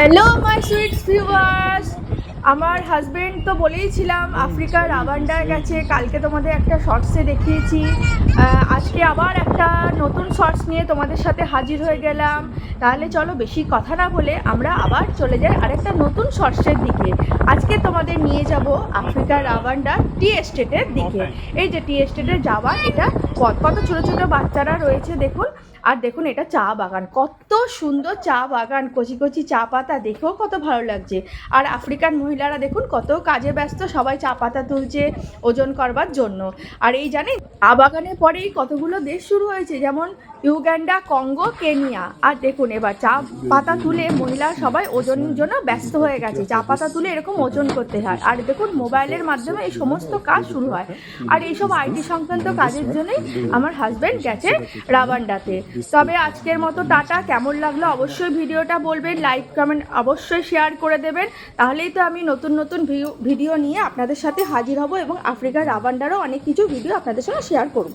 Hello my sweet viewers, আমার husband তো বলেইছিলাম আফ্রিকার রাওয়ান্ডার গেছে, কালকে তোমাদের একটা শর্টসে দেখিয়েছি। আজকে আবার একটা নতুন শর্টস নিয়ে তোমাদের সাথে হাজির হয়ে গেলাম। তাহলে চলো বেশি কথা না বলে আমরা আবার চলে যাই আরেকটা নতুন শর্টসের দিকে। আজকে তোমাদের নিয়ে যাব আফ্রিকার রাওয়ান্ডার টি এস্টেটের দিকে। এই যে টি এস্টেটে যাওয়া, এটা কত ছোটো ছোটো বাচ্চারা রয়েছে দেখুন। আর দেখুন এটা চা বাগান, কত সুন্দর চা বাগান, কচি কচি চা পাতা, দেখেও কত ভালো লাগছে। আর আফ্রিকান মহিলারা দেখুন কত কাজে ব্যস্ত, সবাই চা পাতা তুলছে ওজন করবার জন্য। আর এই জানেন চা বাগানের পরেই কতগুলো দেশ শুরু হয়েছে, যেমন ইউগান্ডা, কঙ্গো, কেনিয়া। আর দেখুন এবার চা পাতা তুলে মহিলা সবাই ওজনের জন্য ব্যস্ত হয়ে গেছে, চা পাতা তুলে এরকম ওজন করতে হয়। আর দেখুন মোবাইলের মাধ্যমে এই সমস্ত কাজ শুরু হয়। আর এইসব আইটি সংক্রান্ত কাজের জন্যই আমার হাজব্যান্ড গেছে রাওয়ান্ডাতে। তবে আজকের মতো টাটা। কেমন লাগলো অবশ্যই ভিডিওটা বলবেন, লাইক কমেন্ট অবশ্যই শেয়ার করে দেবেন, তাহলেই তো আমি নতুন নতুন ভিডিও নিয়ে আপনাদের সাথে হাজির হব এবং আফ্রিকার রাওয়ান্ডারও অনেক কিছু ভিডিও আপনাদের সঙ্গে শেয়ার করব।